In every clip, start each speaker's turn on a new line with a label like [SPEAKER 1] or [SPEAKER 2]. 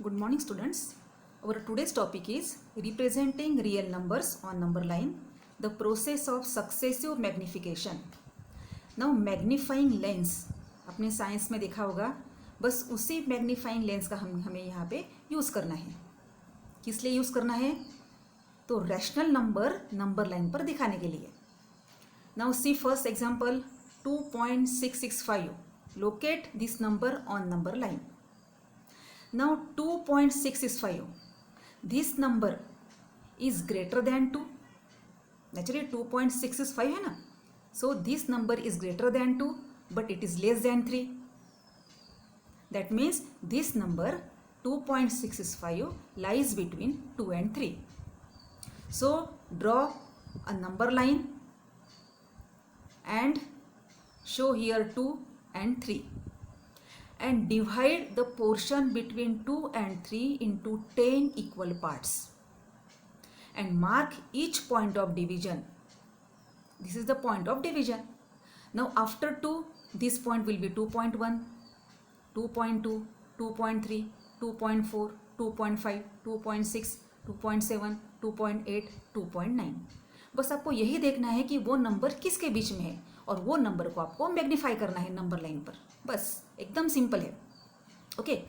[SPEAKER 1] Good morning, students. Our today's topic is representing real numbers on number line, the process of successive magnification. Now magnifying lens अपने science में देखा होगा, बस उसी magnifying lens का हमें यहाँ पे यूज़ करना है. किस लिए यूज़ करना है? तो रैशनल नंबर नंबर लाइन पर दिखाने के लिए. Now see first example 2.665. Locate this number on number line. Now 2.665, this number is greater than 2. Naturally 2.665 है ना, so this number is greater than 2 but it is less than 3. That means this number 2.665 lies between 2 and 3. So draw a number line and show here 2 and 3. And divide the portion between 2 and 3 into 10 equal parts and mark each point of division. This is the point of division. Now after 2, this point will be 2.1, 2.2, 2.3, 2.4, 2.5, 2.6, 2.7, 2.8, 2.9. बस आपको यही देखना है कि वो number किसके बीच में है और वो नंबर को आपको मैग्नीफाई करना है नंबर लाइन पर. बस एकदम सिंपल है. ओके,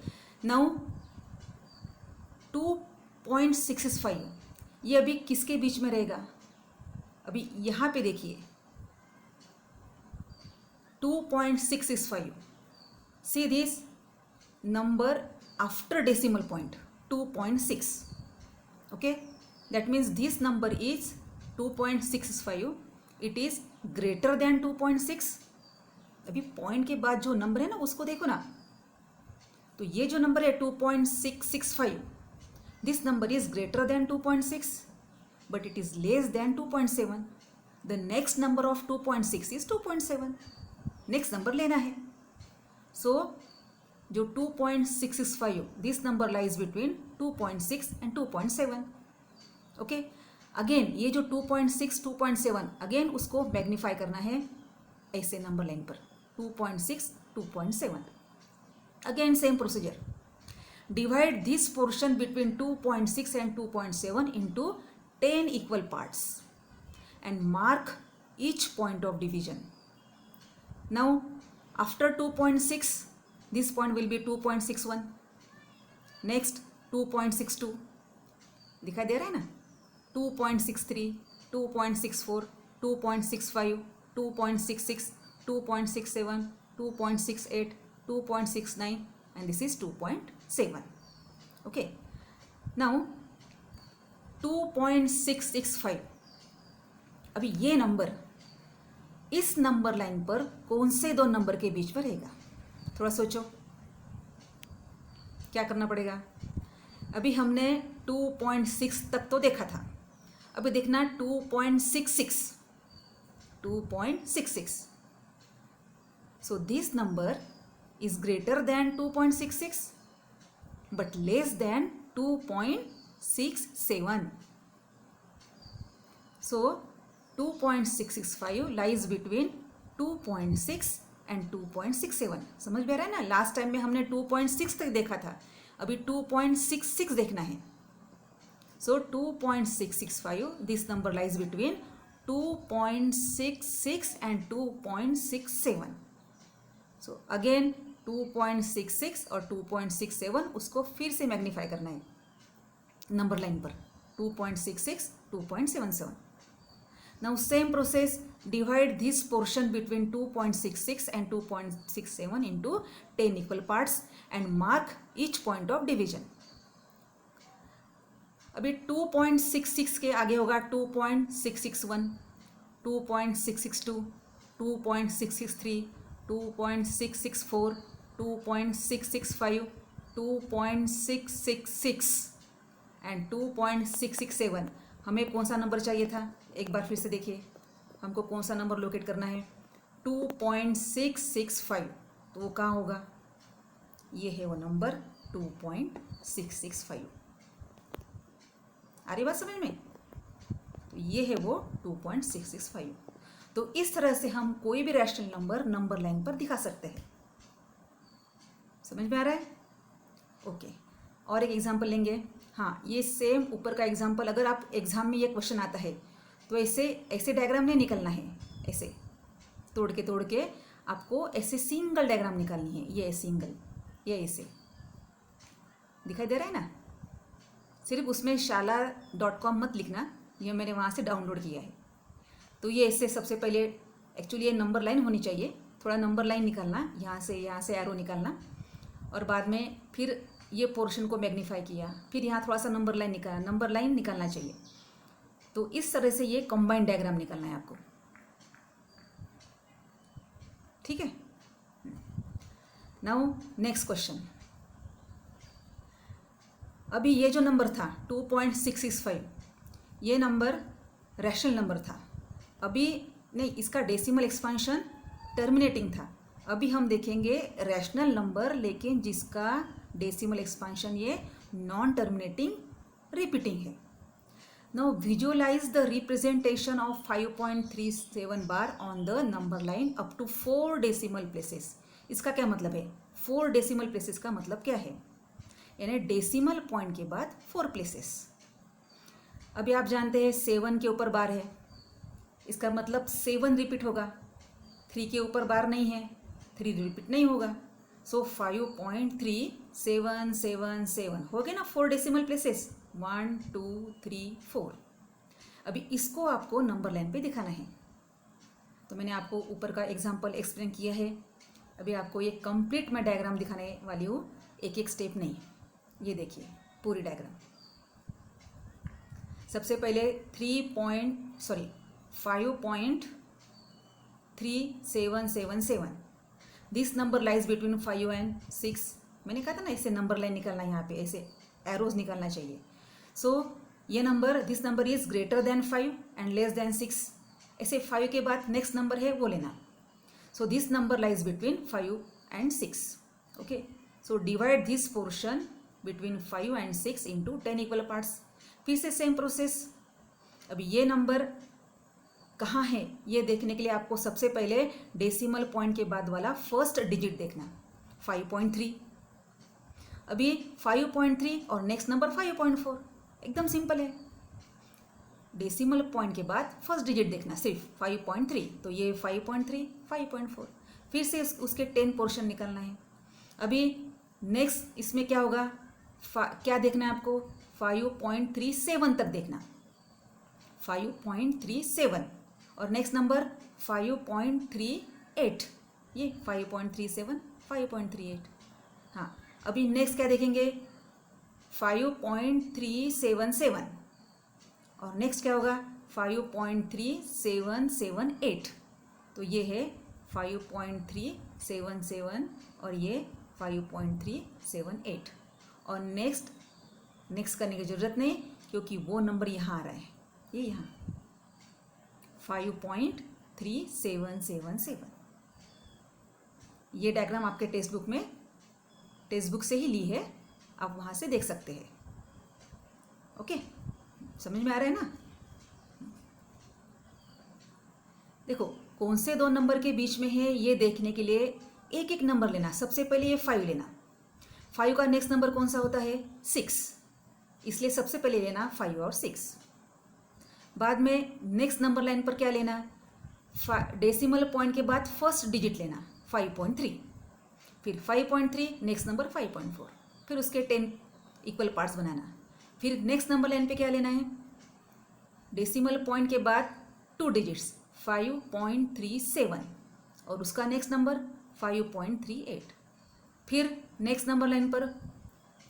[SPEAKER 1] नाउ 2.665 ये अभी किसके बीच में रहेगा? अभी यहाँ पे देखिए 2.665. See this number after decimal point 2.6. Okay, that means this number is 2.665. It is greater than 2.6. अभी पॉइंट के बाद जो नंबर है ना उसको देखो ना, तो ये जो नंबर है 2.665, this number is greater than 2.6 but it is less than 2.7. The next number of 2.6 is 2.7. Next number लेना है. सो जो 2.665 this number lies between 2.6 and 2.7. Okay, again ये जो 2.6 2.7 अगेन उसको मैग्नीफाई करना है ऐसे नंबर लाइन पर 2.6 2.7. Again same procedure. Divide this portion between 2.6 and 2.7 into 10 equal parts and mark each point of division. Now after 2.6 this point will be 2.61. Next 2.62 दिखाई दे रहा है ना, 2.63, 2.64, 2.65, 2.66, 2.67, 2.68, 2.69 and this is 2.7. Okay, now 2.665. अभी ये number इस number line पर कौन से दो नंबर के बीच में रहेगा? थोड़ा सोचो क्या करना पड़ेगा. अभी हमने 2.6 तक तो देखा था, अभी देखना 2.66. 2.66. So this number is greater than 2.66 but less than 2.67. So 2.665 lies between 2.6 and 2.67. समझ में आ रहा है ना? लास्ट टाइम में हमने 2.6 तक देखा था, अभी 2.66 देखना है. So 2.665 this number lies between 2.66 and 2.67. So again 2.66 और 2.67 उसको फिर से मैग्नीफाई करना है नंबर लाइन पर 2.66 2.77. Now same process, divide this portion between 2.66 and 2.67 into 10 equal parts and mark each point of division. अभी 2.66 के आगे होगा 2.661, 2.662, 2.663, 2.664, 2.665, 2.666 एंड 2.667. हमें कौन सा नंबर चाहिए था? एक बार फिर से देखिए, हमको कौन सा नंबर लोकेट करना है? 2.665. तो वो कहाँ होगा? ये है वो नंबर 2.665. आ रही बात समझ में? तो ये है वो 2.665. तो इस तरह से हम कोई भी रैशनल नंबर नंबर लाइन पर दिखा सकते हैं. समझ में आ रहा है? ओके. और एक एग्जांपल लेंगे। हाँ, ये सेम ऊपर का एग्जांपल अगर आप एग्ज़ाम में ये क्वेश्चन आता है तो ऐसे ऐसे डायग्राम नहीं निकलना है, ऐसे तोड़ के आपको ऐसे सिंगल डायग्राम निकालनी है। ये सिंगल, ये ऐसे दिखाई दे रहा है ना। सिर्फ उसमें shala.com मत लिखना, ये मैंने वहाँ से डाउनलोड किया है। तो ये ऐसे सबसे पहले एक्चुअली ये नंबर लाइन होनी चाहिए, थोड़ा नंबर लाइन निकालना, यहाँ से एरो निकालना, और बाद में फिर ये पोर्शन को मैग्नीफाई किया, फिर यहाँ थोड़ा सा नंबर लाइन निकालना चाहिए। तो इस तरह से ये कंबाइंड डायग्राम निकालना है आपको, ठीक है। Now next question. अभी ये जो नंबर था 2.665, ये नंबर रैशनल नंबर था। अभी नहीं, इसका डेसिमल एक्सपांशन टर्मिनेटिंग था। अभी हम देखेंगे रैशनल नंबर लेकिन जिसका डेसिमल एक्सपांशन ये नॉन टर्मिनेटिंग रिपीटिंग है। Now visualise the representation of 5.37 bar on the number line up to 4 decimal places. इसका क्या मतलब है? 4 डेसिमल प्लेसेस का मतलब क्या है? यानी डेसिमल पॉइंट के बाद 4 प्लेसेस। अभी आप जानते हैं 7 के ऊपर बार है, इसका मतलब 7 रिपीट होगा। 3 के ऊपर बार नहीं है, 3 रिपीट नहीं होगा। सो 5.3777 हो गए ना 4 डेसिमल प्लेसेस, 1 2 3 4। अभी इसको आपको नंबर लाइन पे दिखाना है। तो मैंने आपको ऊपर का एग्जांपल एक्सप्लेन किया है। अभी आपको ये कंप्लीट मैं डायग्राम दिखाने वाली हूँ, एक एक स्टेप नहीं। ये देखिए पूरी डायग्राम। सबसे पहले 5.3777। This number lies between 5 and 6। मैंने कहा था ना ऐसे नंबर लाइन निकालना है, यहाँ पे ऐसे एरोज निकालना चाहिए। सो ये number, this number is greater than 5 and less than 6। ऐसे 5 के बाद नेक्स्ट नंबर है वो लेना। So this number lies between 5 and 6। Okay, so divide this portion between 5 and 6 into 10 equal parts. फिर से सेम प्रोसेस। अभी ये नंबर कहाँ है ये देखने के लिए आपको सबसे पहले डेसिमल पॉइंट के बाद वाला फर्स्ट डिजिट देखना, 5.3। अभी 5.3 और नेक्स्ट नंबर 5.4, एकदम सिंपल है। डेसिमल पॉइंट के बाद फर्स्ट डिजिट देखना सिर्फ 5.3, तो ये 5.3 5.4। फिर से उसके 10 पोर्शन निकालना है। अभी नेक्स्ट इसमें क्या होगा, क्या देखना है आपको, 5.37 तक देखना, 5.37, और नेक्स्ट नंबर 5.38, ये 5.37 5.38। हाँ, अभी नेक्स्ट क्या देखेंगे, 5.377, और नेक्स्ट क्या होगा 5.3778। तो ये है 5.377 और ये 5.378। और नेक्स्ट करने की ज़रूरत नहीं क्योंकि वो नंबर यहाँ आ रहा है, ये यहाँ 5.3777। ये डायग्राम आपके टेक्स्ट बुक से ही ली है, आप वहाँ से देख सकते हैं। ओके, समझ में आ रहा है ना। देखो कौन से दो नंबर के बीच में है ये देखने के लिए एक एक नंबर लेना। सबसे पहले ये 5 लेना, 5 का नेक्स्ट नंबर कौन सा होता है 6, इसलिए सबसे पहले लेना 5 और 6। बाद में नेक्स्ट नंबर लाइन पर क्या लेना, डेसिमल पॉइंट के बाद फर्स्ट डिजिट लेना 5.3, फिर 5.3 नेक्स्ट नंबर 5.4, फिर उसके 10 इक्वल पार्ट्स बनाना। फिर नेक्स्ट नंबर लाइन पे क्या लेना है, डेसिमल पॉइंट के बाद 2 डिजिट्स 5.37 और उसका नेक्स्ट नंबर 5.38। फिर नेक्स्ट नंबर लाइन पर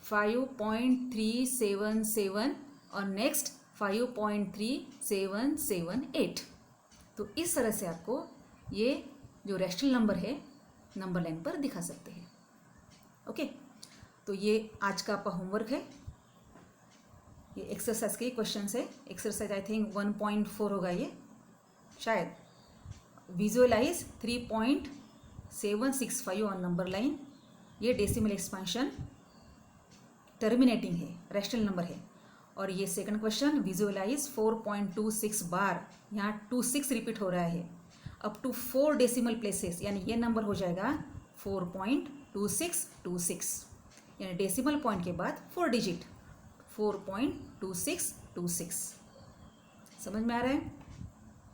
[SPEAKER 1] 5.377 और नेक्स्ट 5.3778। तो इस तरह से आपको ये जो रैशनल नंबर है नंबर लाइन पर दिखा सकते हैं। ओके, तो ये आज का आपका होमवर्क है, ये एक्सरसाइज के क्वेश्चन है। एक्सरसाइज आई थिंक 1.4 होगा ये शायद। विजुअलाइज 3.765 ऑन नंबर लाइन, ये डेसिमल एक्सपांशन टर्मिनेटिंग है, रैशनल नंबर है। और ये सेकंड क्वेश्चन, विजुअलाइज 4.26 बार, यहाँ 26 रिपीट हो रहा है अप टू 4 डेसिमल प्लेसेस, यानी ये नंबर हो जाएगा 4.2626। यानी डेसिमल पॉइंट के बाद 4 डिजिट 4.2626। समझ में आ रहा है?